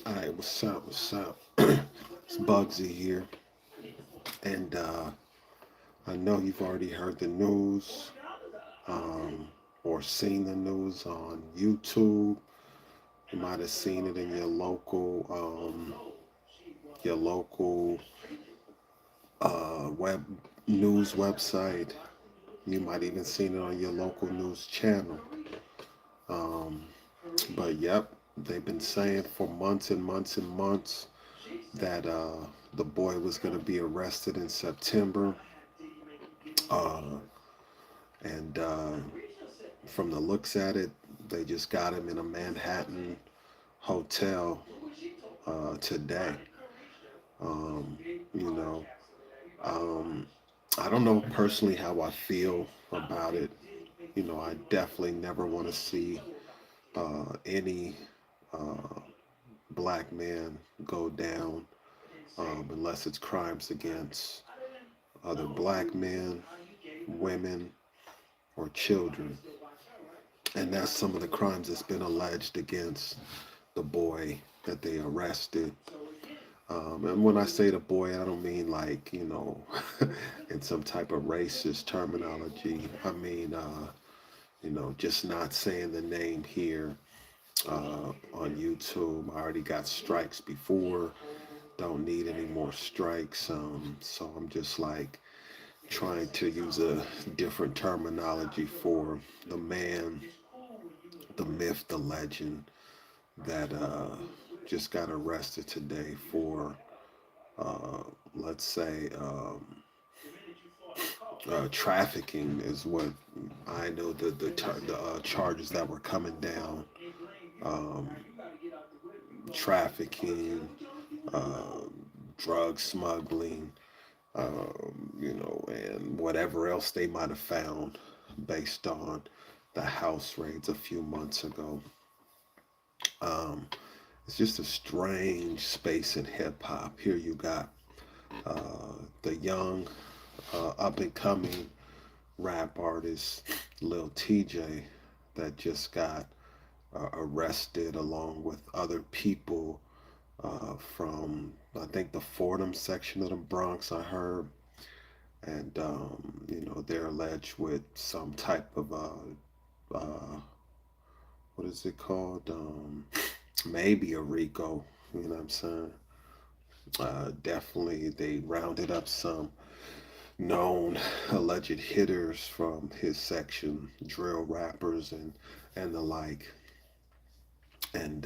All right, what's up? What's up? It's Bugsy here, and I know you've already heard the news or seen the news on YouTube. You might have seen it in your local web news website. You might even seen it on your local news channel. Um, but yep, they've been saying for months and months and months that the boy was going to be arrested in September. Uh, and from the looks at it, they just got him in a Manhattan hotel today. Um, you know, um, I don't know personally how I feel about it. I definitely never want to see any uh, black man go down unless it's crimes against other black men, women, or children. And that's some of the crimes that's been alleged against the boy that they arrested. And when I say the boy, I don't mean like, in some type of racist terminology. I mean, just not saying the name here on YouTube. I already got strikes before, don't need any more strikes. So I'm just like trying to use a different terminology for the man, the myth, the legend that just got arrested today for, uh, let's say, trafficking is what I know the charges that were coming down. Um, Trafficking, uh, drug smuggling, and whatever else they might have found based on the house raids a few months ago. Um, it's just a strange space in hip hop. Here you got the young, up and coming rap artist Lil TJ that just got arrested along with other people from I think the Fordham section of the Bronx. I heard, and they're alleged with some type of what is it called? Maybe a RICO. You know what I'm saying? Definitely, they rounded up some known alleged hitters from his section, drill rappers and the like, and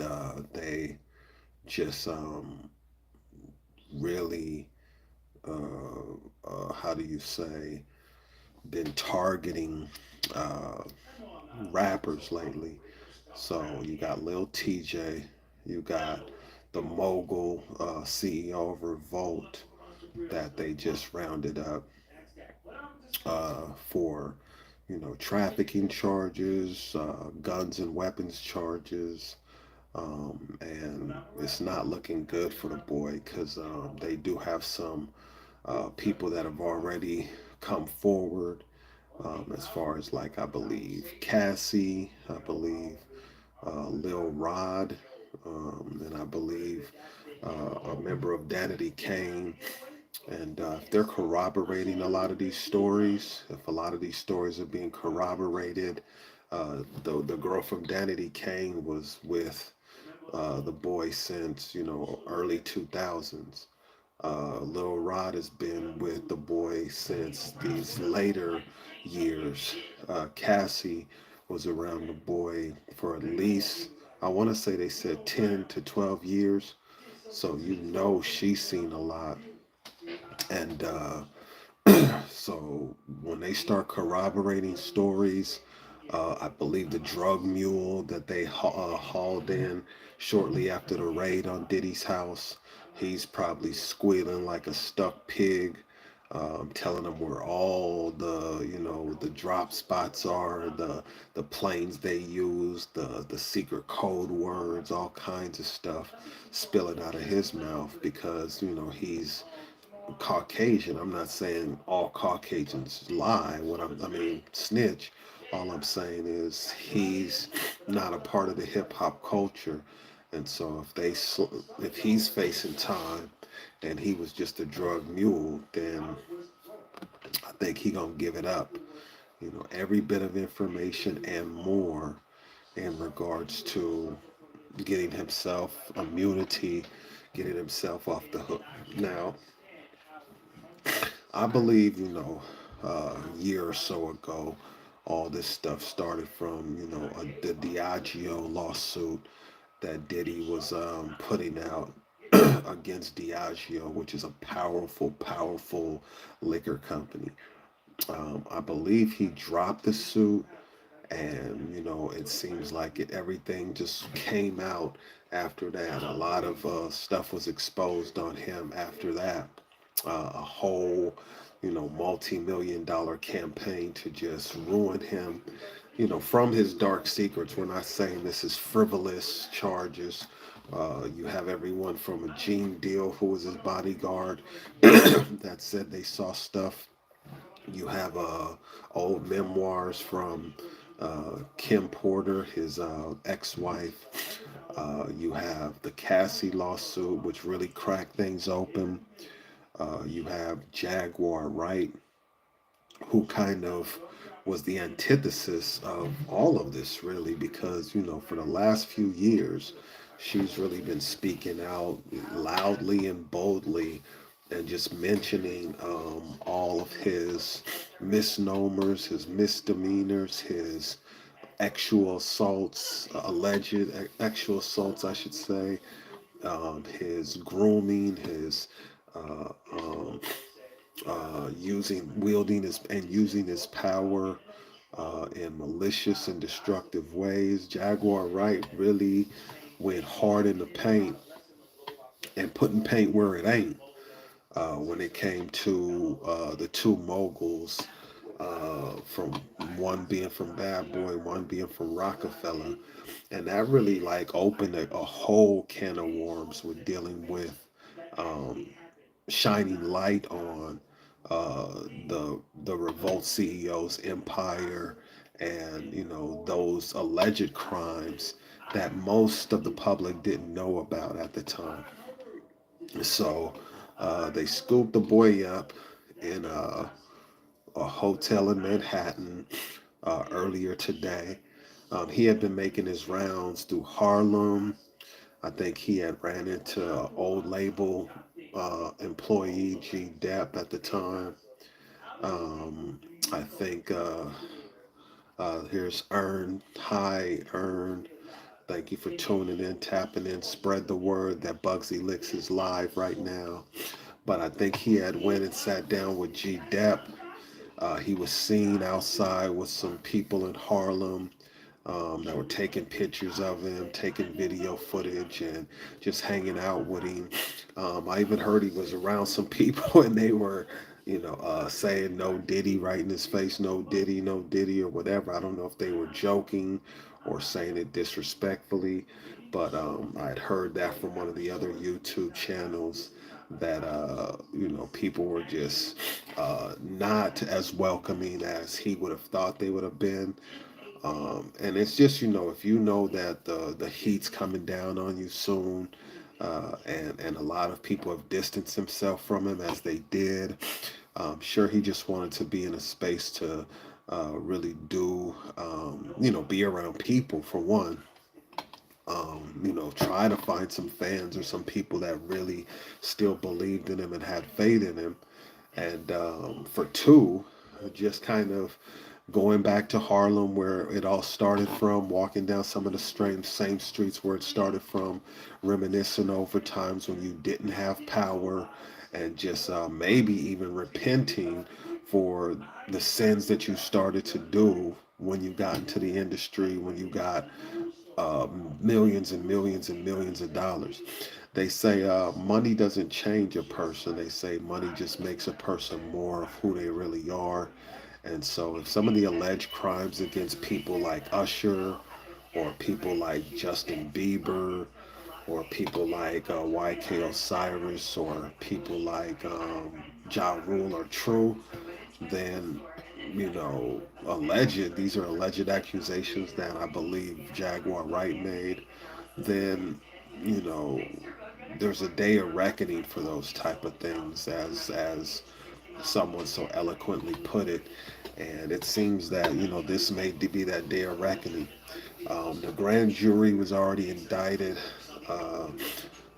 they just really, how do you say, been targeting uh, rappers lately. So you got Lil TJ, you got the mogul CEO of Revolt that they just rounded up for, trafficking charges, guns and weapons charges. And it's not looking good for the boy because they do have some people that have already come forward as far as like I believe Cassie, I believe Lil Rod, and I believe a member of Danity Kane. And if they're corroborating a lot of these stories, if a lot of these stories are being corroborated, the girl from Danity Kane was with the boy since early 2000s. Lil Rod has been with the boy since these later years. Cassie was around the boy for at least, I want to say they said 10 to 12 years. So she's seen a lot. And so when they start corroborating stories, I believe the drug mule that they hauled in shortly after the raid on Diddy's house, he's probably squealing like a stuck pig, telling them where all the drop spots are, the planes they use, the secret code words, all kinds of stuff spilling out of his mouth because he's Caucasian. I'm not saying all Caucasians lie. I mean snitch. All I'm saying is he's not a part of the hip hop culture, And so if he's facing time and he was just a drug mule, then I think he gonna give it up. You know, every bit of information and more in regards to getting himself immunity, getting himself off the hook. Now, I believe, a year or so ago, all this stuff started from, the Diageo lawsuit that Diddy was putting out against Diageo, which is a powerful, powerful liquor company. I believe he dropped the suit, and it seems like everything just came out after that. A lot of stuff was exposed on him after that. A whole, multi-million dollar campaign to just ruin him, from his dark secrets. We're not saying this is frivolous charges. You have everyone from a Gene Deal, who was his bodyguard, that said they saw stuff. You have old memoirs from Kim Porter, his ex-wife. You have the Cassie lawsuit, which really cracked things open. You have Jaguar Wright, who kind of was the antithesis of all of this, really, because, for the last few years, she's really been speaking out loudly and boldly and just mentioning all of his misnomers, his misdemeanors, his actual assaults, alleged actual assaults, I should say, his grooming, his uh, um, using his power in malicious and destructive ways. Jaguar Wright really went hard in the paint and putting paint where it ain't when it came to the two moguls, from one being from Bad Boy, one being from Rockefeller, and that really like opened a whole can of worms with dealing with um, shining light on the revolt CEO's empire, and those alleged crimes that most of the public didn't know about at the time. So they scooped the boy up in a hotel in Manhattan earlier today. He had been making his rounds through Harlem. I think he had ran into an old label employee, G. Depp, at the time. Um, I think here's Earn. Hi, Earn. Thank you for tuning in, tapping in. Spread the word that Bugsy Licks is live right now. But I think he had went and sat down with G. Depp. He was seen outside with some people in Harlem that were taking pictures of him, taking video footage, and just hanging out with him. I even heard he was around some people and they were, saying no Diddy right in his face, no Diddy, no Diddy, or whatever. I don't know if they were joking or saying it disrespectfully, but I had heard that from one of the other YouTube channels that people were just not as welcoming as he would have thought they would have been. And it's just, if you know that the heat's coming down on you soon, and a lot of people have distanced themselves from him as they did. I'm sure he just wanted to be in a space to really be around people for one. Try to find some fans or some people that really still believed in him and had faith in him. And for two, just kind of going back to Harlem where it all started from, walking down some of the same streets where it started from, reminiscing over times when you didn't have power, and just maybe even repenting for the sins that you started to do when you got into the industry, when you got millions and millions and millions of dollars. They say money doesn't change a person. They say money just makes a person more of who they really are. And so, if some of the alleged crimes against people like Usher, or people like Justin Bieber, or people like YK Osiris, or people like Ja Rule are true, then these are alleged accusations that I believe Jaguar Wright made, then you know, there's a day of reckoning for those type of things, as someone so eloquently put it. And it seems that, this may be that day of reckoning. The grand jury was already indicted, uh,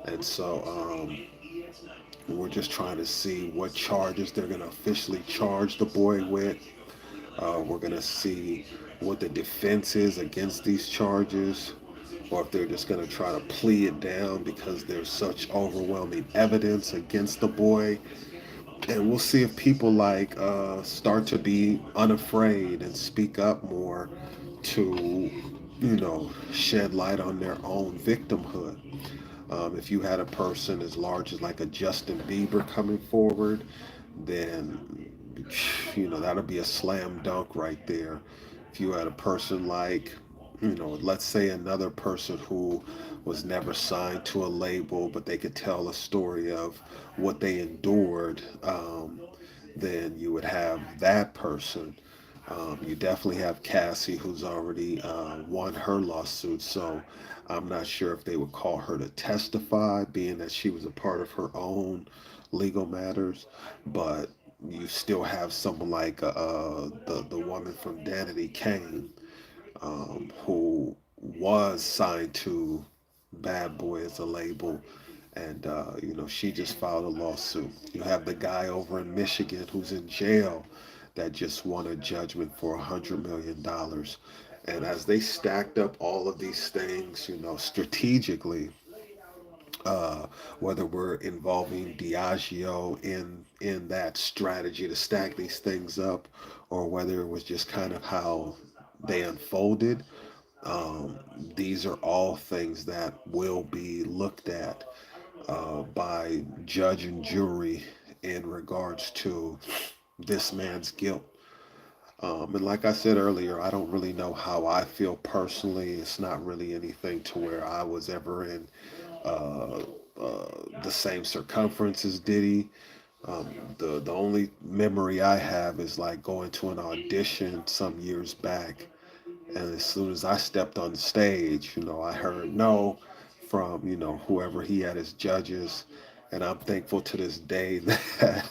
and so we're just trying to see what charges they're going to officially charge the boy with. We're going to see what the defense is against these charges, or if they're just going to try to plea it down because there's such overwhelming evidence against the boy. And we'll see if people start to be unafraid and speak up more to, shed light on their own victimhood. If you had a person as large as like a Justin Bieber coming forward, then that'll be a slam dunk right there. If you had a person like, let's say another person who was never signed to a label, but they could tell a story of what they endured, then you would have that person. You definitely have Cassie, who's already won her lawsuit, so I'm not sure if they would call her to testify, being that she was a part of her own legal matters. But you still have someone like the woman from Danity Kane, who was signed to Bad Boy as a label, and she just filed a lawsuit. You have the guy over in Michigan who's in jail that just won a judgment for $100 million. And as they stacked up all of these things, strategically, uh, whether we're involving Diageo in that strategy to stack these things up, or whether it was just kind of how they unfolded. Um, these are all things that will be looked at by judge and jury in regards to this man's guilt. And like I said earlier, I don't really know how I feel personally. It's not really anything to where I was ever in uh, the same circumference as Diddy. The only memory I have is like going to an audition some years back, and as soon as I stepped on the stage, I heard no from, whoever he had as judges. And I'm thankful to this day that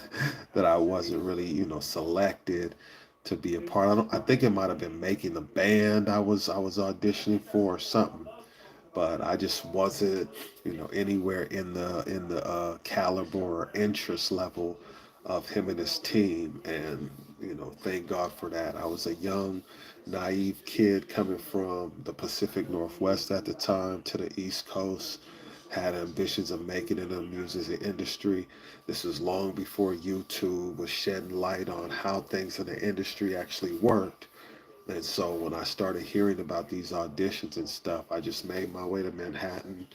I wasn't really, selected to be a part. I think it might have been making the band I was auditioning for or something, but I just wasn't, anywhere in the caliber or interest level of him and his team. And thank God for that. I was a young, naive kid coming from the Pacific Northwest at the time to the East Coast. Had ambitions of making it in the music industry. This was long before YouTube was shedding light on how things in the industry actually worked. And so when I started hearing about these auditions and stuff, I just made my way to Manhattan,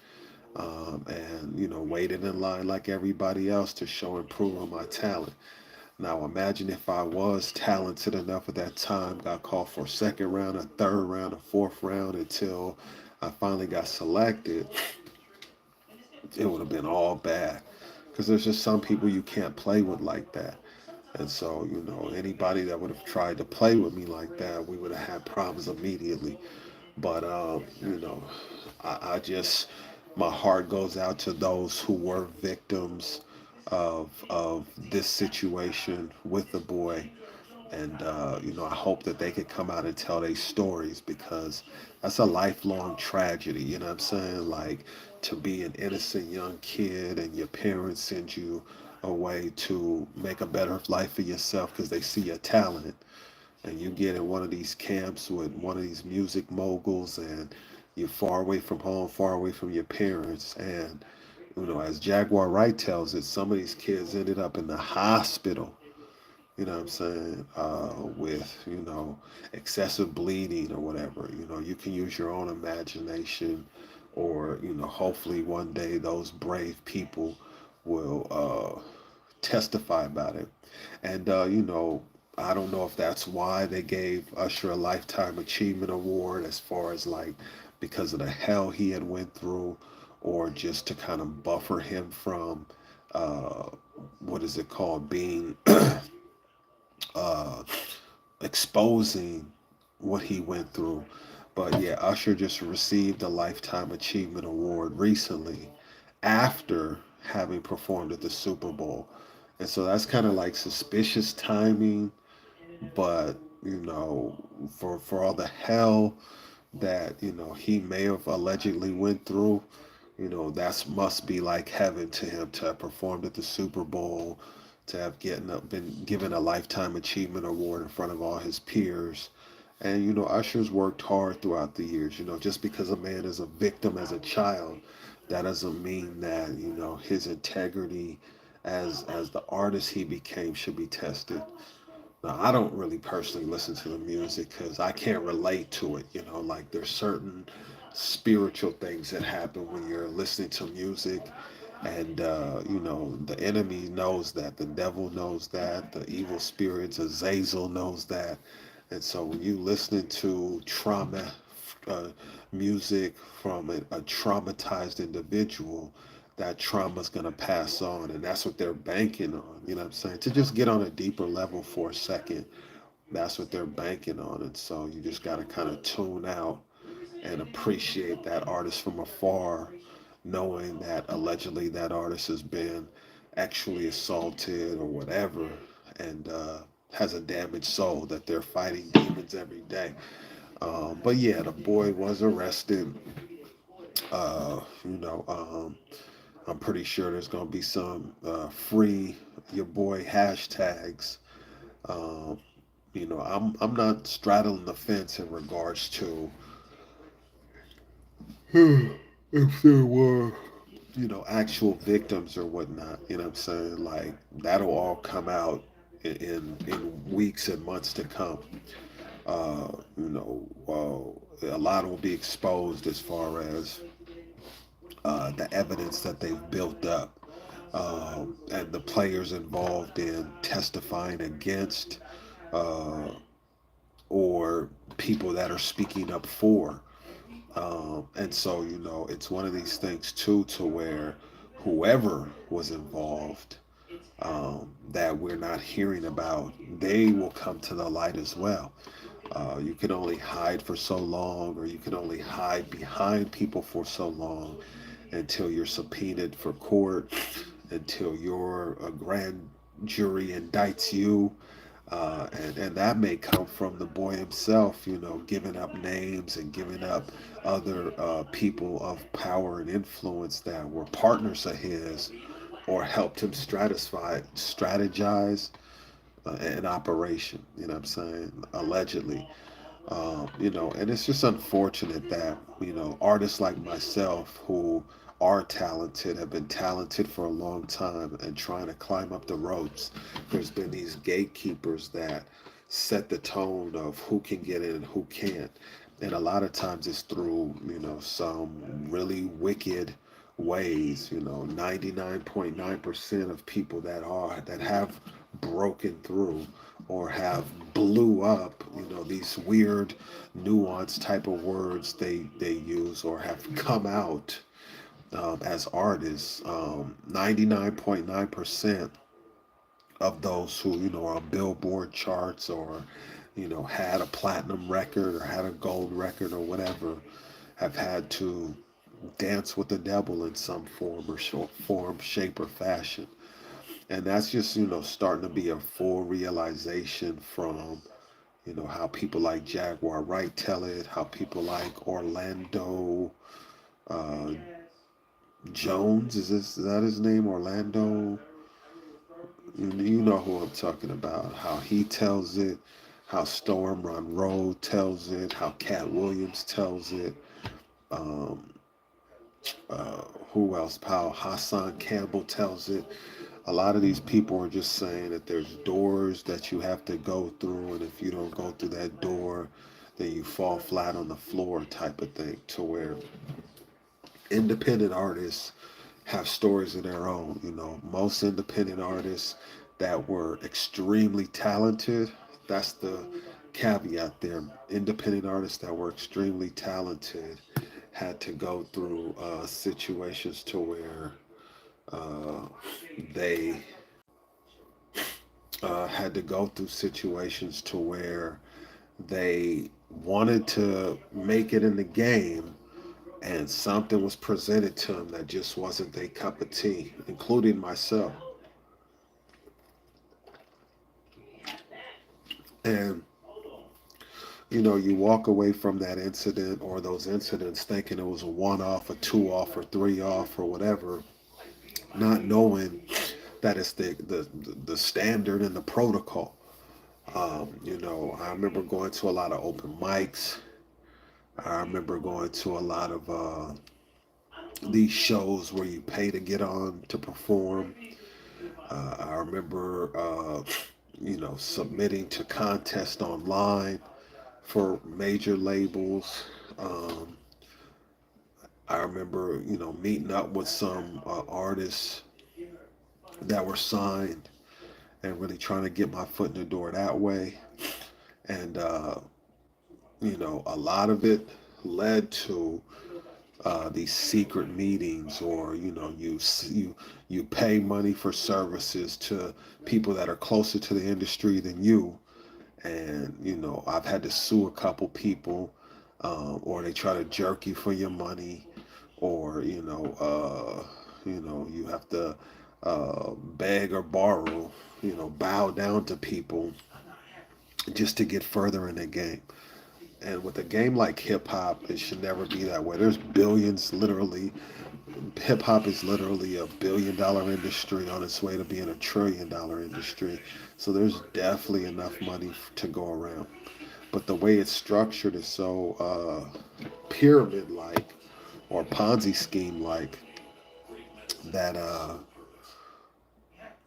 and waited in line like everybody else to show and prove on my talent. Now imagine if I was talented enough at that time, got called for a second round, a third round, a fourth round, until I finally got selected. It would have been all bad, because there's just some people you can't play with like that. And so, anybody that would have tried to play with me like that, we would have had problems immediately. But, I just, my heart goes out to those who were victims of this situation with the boy. And, I hope that they could come out and tell their stories, because that's a lifelong tragedy. You know what I'm saying? Like, to be an innocent young kid and your parents send you away to make a better life for yourself because they see your talent, and you get in one of these camps with one of these music moguls, and you're far away from home, far away from your parents. And, as Jaguar Wright tells it, some of these kids ended up in the hospital, what I'm saying, with, excessive bleeding or whatever. You can use your own imagination, or, hopefully one day those brave people will testify about it. And, I don't know if that's why they gave Usher a Lifetime Achievement Award, as far as like because of the hell he had went through, or just to kind of buffer him from, uh, what is it called, being uh, exposing what he went through. But yeah, Usher just received a Lifetime Achievement Award recently after having performed at the Super Bowl. And so that's kind of like suspicious timing, but for all the hell that he may have allegedly went through, that's must be like heaven to him to have performed at the Super Bowl, to have been given a Lifetime Achievement Award in front of all his peers. And Usher's worked hard throughout the years. Just because a man is a victim as a child, that doesn't mean that his integrity as the artist he became should be tested. Now, I don't really personally listen to the music because I can't relate to it. Like there's certain spiritual things that happen when you're listening to music, and the enemy knows that, the devil knows that, the evil spirits, Azazel knows that, and so when you listening to trauma uh, music from a traumatized individual, that trauma's going to pass on, and that's what they're banking on. You know what I'm saying? To just get on a deeper level for a second, that's what they're banking on. And so you just got to kind of tune out and appreciate that artist from afar, knowing that allegedly that artist has been actually assaulted or whatever, and has a damaged soul, that they're fighting demons every day. But yeah, the boy was arrested. Uh, you know, um, I'm pretty sure there's going to be some free your boy hashtags. Um, I'm not straddling the fence in regards to if there were actual victims or whatnot. You know what I'm saying? Like that'll all come out in weeks and months to come. A lot will be exposed as far as the evidence that they've built up, and the players involved in testifying against, uh, or people that are speaking up for. And so, it's one of these things too, to where whoever was involved, that we're not hearing about, they will come to the light as well. You can only hide for so long, or you can only hide behind people for so long until you're subpoenaed for court, until your a grand jury indicts you. And that may come from the boy himself, giving up names and giving up other people of power and influence that were partners of his, or helped him strategize an operation. You know what I'm saying? Allegedly. And it's just unfortunate that, artists like myself who are talented, have been talented for a long time and trying to climb up the ropes, there's been these gatekeepers that set the tone of who can get in and who can't. And a lot of times it's through, some really wicked ways. 99.9% of people that have broken through or have blew up, these weird nuanced type of words they use, or have come out as artists. 99.9% of those who are on Billboard charts, or had a platinum record or had a gold record or whatever, have had to dance with the devil in some form or form, shape, or fashion. And that's just starting to be a full realization from how people like Jaguar Wright tell it, how people like Orlando uh, Jones, is that his name? Orlando, you know who I'm talking about. How he tells it, how Storm Monroe tells it, how Cat Williams tells it. Um, who else? How Hassan Campbell tells it. A lot of these people are just saying that there's doors that you have to go through, and if you don't go through that door, then you fall flat on the floor, type of thing. To where independent artists have stories of their own. Most independent artists that were extremely talented, that's the caveat there. Independent artists that were extremely talented had to go through situations to where they had to go through situations to where they wanted to make it in the game, and something was presented to them that just wasn't their cup of tea, including myself. And you walk away from that incident or those incidents thinking it was a one off, a two off, or three off, or whatever, not knowing that it's the standard and the protocol. I remember going to a lot of open mics. I remember going to a lot of these shows where you pay to get on to perform. I remember, submitting to contests online for major labels. Um, I remember, meeting up with some artists that were signed and really trying to get my foot in the door that way. And, a lot of it led to these secret meetings, or you pay money for services to people that are closer to the industry than you, and I've had to sue a couple people, or they try to jerk you for your money, or you have to beg or borrow, bow down to people just to get further in the game. And with a game like hip hop, it should never be that way. There's billions, literally. Hip hop is literally $1 billion industry on its way to being $1 trillion industry. So there's definitely enough money to go around. But the way it's structured is so pyramid like, or Ponzi scheme like, that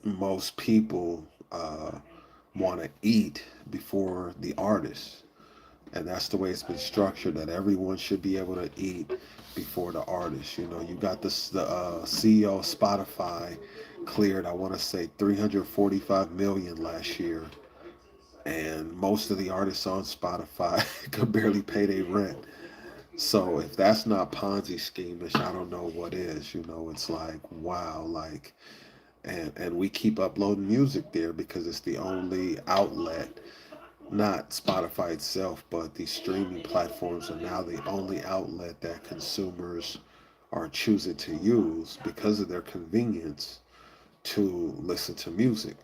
most people want to eat before the artist. And that's the way it's been structured, that everyone should be able to eat before the artist. You got this, the CEO of Spotify cleared, I want to say, 345 million last year, and most of the artists on Spotify could barely pay their rent. So if that's not Ponzi schemish, I don't know what is. It's like, wow. Like, and we keep uploading music there because it's the only outlet. Not Spotify itself, but these streaming platforms are now the only outlet that consumers are choosing to use because of their convenience to listen to music.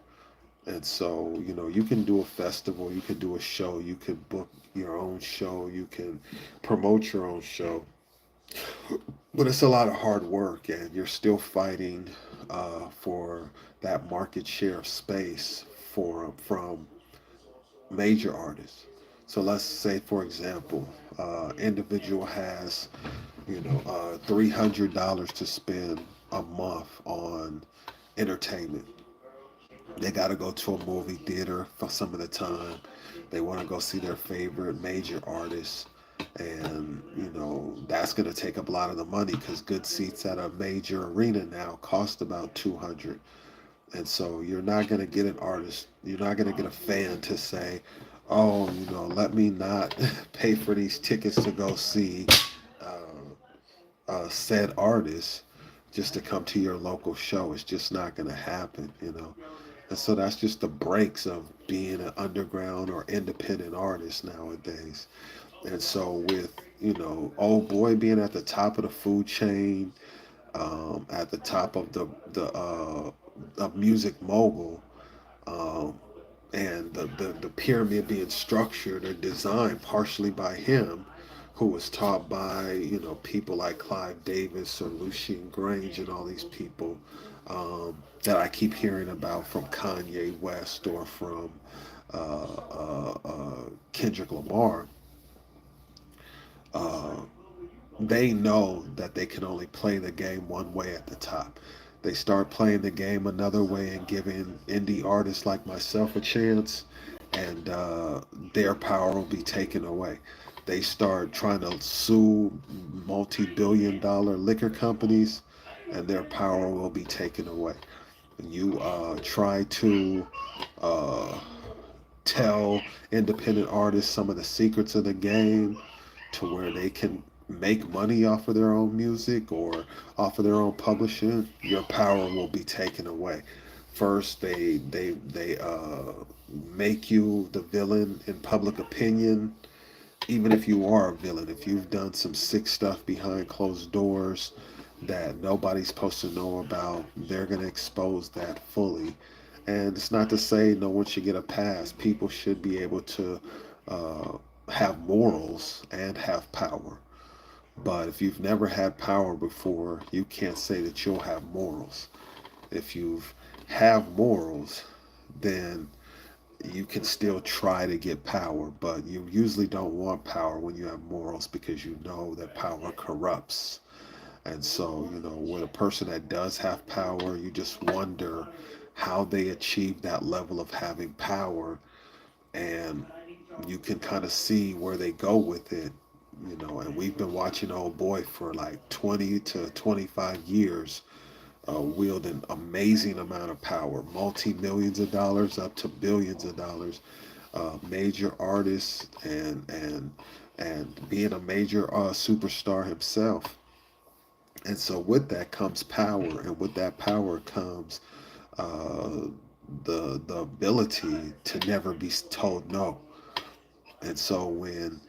And so, you can do a festival, you can do a show, you can book your own show, you can promote your own show, but it's a lot of hard work, and you're still fighting for that market share of space from major artists. So let's say, for example, individual has, $300 to spend a month on entertainment. They got to go to a movie theater for some of the time. They want to go see their favorite major artists. And, that's going to take up a lot of the money, because good seats at a major arena now cost about 200. And so you're not going to get an artist, you're not going to get a fan to say, oh, let me not pay for these tickets to go see said artist just to come to your local show. It's just not going to happen. And so that's just the breaks of being an underground or independent artist nowadays. And so with, old boy being at the top of the food chain, at the top of the of music mogul, um, and the pyramid being structured or designed partially by him, who was taught by people like Clive Davis or Lucien Grange and all these people, that I keep hearing about from Kanye West or from Kendrick Lamar. Uh, they know that they can only play the game one way at the top. They start playing the game another way and giving indie artists like myself a chance, and their power will be taken away. They start trying to sue multi-billion-dollar liquor companies, and their power will be taken away. You try to uh, tell independent artists some of the secrets of the game, to where they can make money off of their own music or off of their own publishing, your power will be taken away. First, they make you the villain in public opinion, even if you are a villain, if you've done some sick stuff behind closed doors that nobody's supposed to know about, they're going to expose that fully. And it's not to say no one should get a pass. People should be able to uh, have morals and have power. But if you've never had power before, you can't say that you'll have morals. If you've have morals, then you can still try to get power, but you usually don't want power when you have morals because you know that power corrupts. And so, with a person that does have power, you just wonder how they achieve that level of having power, and you can kind of see where they go with it. And we've been watching old boy for like 20 to 25 years, wield an amazing amount of power, multi millions of dollars up to billions of dollars, major artist, and being a major superstar himself. And so with that comes power, and with that power comes uh, the ability to never be told no. And so when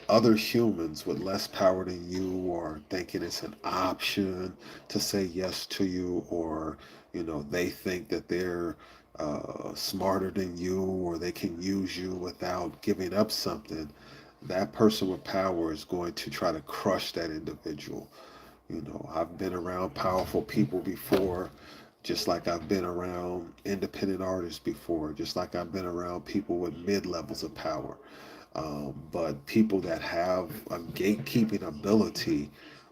other humans with less power than you are thinking it's an option to say yes to you, or they think that they're smarter than you, or they can use you without giving up something, that person with power is going to try to crush that individual. I've been around powerful people before, just like I've been around independent artists before, just like I've been around people with mid levels of power. But people that have a gatekeeping ability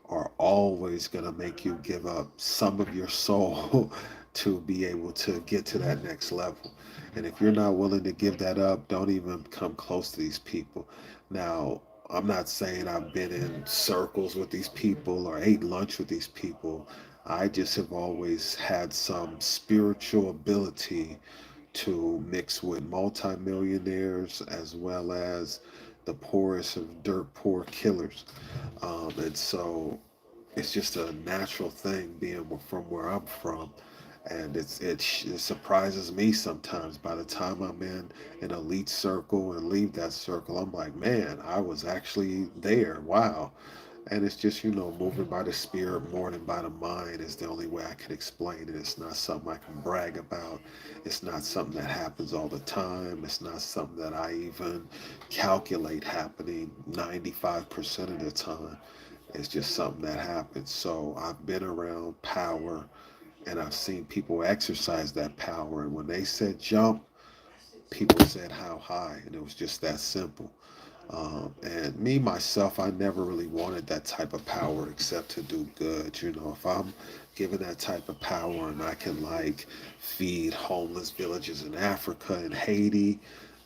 are always going to make you give up some of your soul to be able to get to that next level. And if you're not willing to give that up, don't even come close to these people. Now, I'm not saying I've been in circles with these people or ate lunch with these people. I just have always had some spiritual ability to mix with multimillionaires as well as the poorest of dirt poor killers. And so it's just a natural thing being from where I'm from. And it surprises me sometimes. By the time I'm in an elite circle and leave that circle, I'm like, man, I was actually there. Wow. And it's just, moving by the spirit more than by the mind is the only way I can explain it. It's not something I can brag about. It's not something that happens all the time. It's not something that I even calculate happening 95% of the time. It's just something that happens. So I've been around power, and I've seen people exercise that power. And when they said jump, people said how high. And it was just that simple. And me, myself, I never really wanted that type of power except to do good. If I'm given that type of power and I can like feed homeless villages in Africa and Haiti,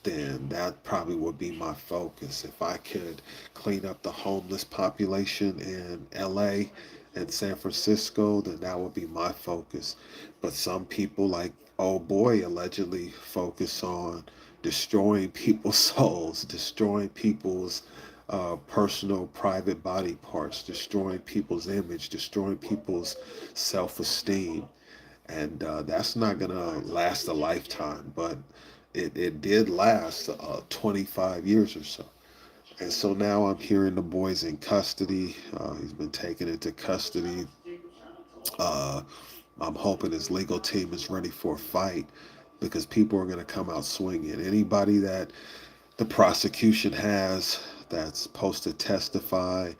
then that probably would be my focus. If I could clean up the homeless population in LA and San Francisco, then that would be my focus. But some people, like oh boy, allegedly focus on destroying people's souls, destroying people's personal private body parts, destroying people's image, destroying people's self-esteem. And that's not going to last a lifetime, but it did last 25 years or so. And so now I'm hearing the boy's in custody. He's been taken into custody. Uh, I'm hoping his legal team is ready for a fight because people are going to come out swinging. Anybody that the prosecution has that's supposed to testify,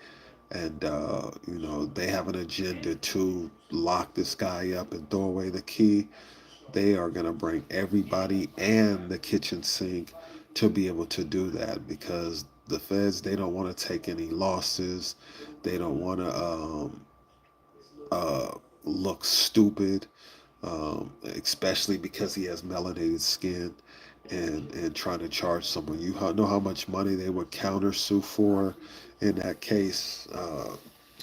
and they have an agenda to lock this guy up and throw away the key, they are going to bring everybody and the kitchen sink to be able to do that, because the feds, they don't want to take any losses. They don't want to uh, look stupid, especially because he has melanated skin, and trying to charge someone. You know how much money they would countersue for in that case.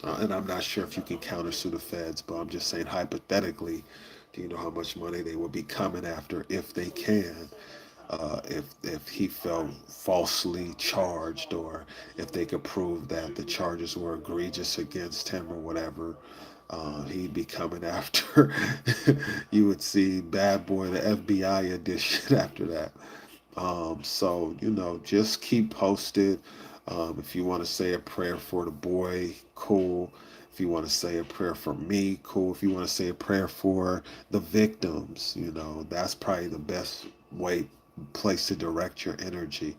And I'm not sure if you can countersue the feds, but I'm just saying hypothetically, do you know how much money they would be coming after if they can? If he felt falsely charged, or if they could prove that the charges were egregious against him or whatever, he'd be coming after. You would see Bad Boy, the FBI edition after that. So just keep posted. If you want to say a prayer for the boy, cool. If you want to say a prayer for me, cool. If you want to say a prayer for the victims, that's probably the best place to direct your energy.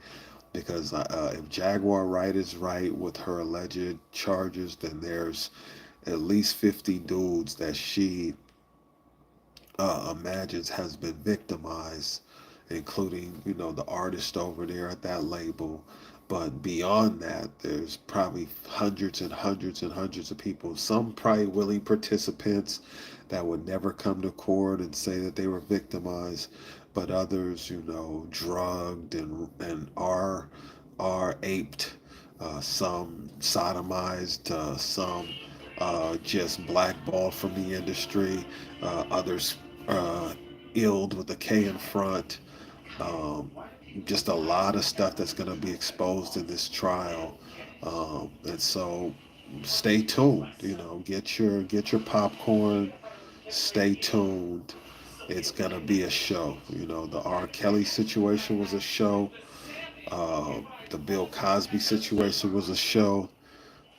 Because if Jaguar Wright is right with her alleged charges, then there's at least 50 dudes that she imagines has been victimized, including, the artist over there at that label. But beyond that, there's probably hundreds and hundreds and hundreds of people, some probably willing participants that would never come to court and say that they were victimized, but others, drugged and are aped, some sodomized, some just blackballed from the industry, others uh, illed with a K in front. Um, just a lot of stuff that's going to be exposed in this trial, and so stay tuned. Get your popcorn. Stay tuned. It's gonna be a show. The R. Kelly situation was a show. The Bill Cosby situation was a show.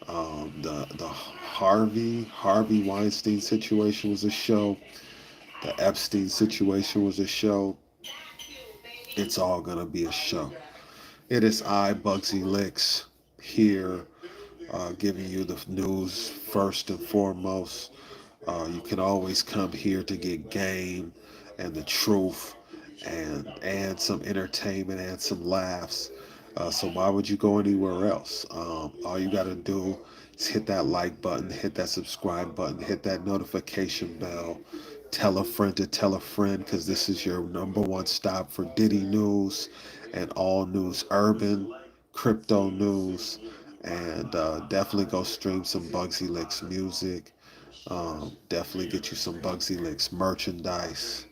The Harvey Weinstein situation was a show. The Epstein situation was a show. It's all gonna be a show. It is I, Bugsy Licks, here, giving you the news first and foremost. You can always come here to get game and the truth and some entertainment and some laughs. So why would you go anywhere else? All you got to do is hit that like button, hit that subscribe button, hit that notification bell. Tell a friend to tell a friend, because this is your number one stop for Diddy news and all news urban, crypto news. And definitely go stream some Bugsy Licks music. Definitely get you some Bugsy Licks merchandise.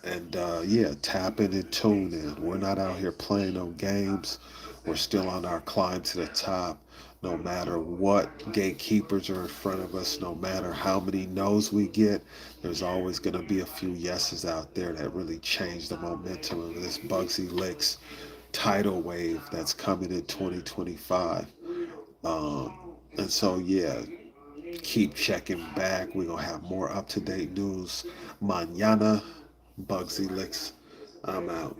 And yeah, tap in and tune in. We're not out here playing no games. We're still on our climb to the top. No matter what gatekeepers are in front of us, no matter how many no's we get, there's always going to be a few yeses out there that really change the momentum of this Bugsy Licks tidal wave that's coming in 2025. And so, yeah, keep checking back. We're going to have more up to date news. Mañana, Bugsy Licks. I'm out.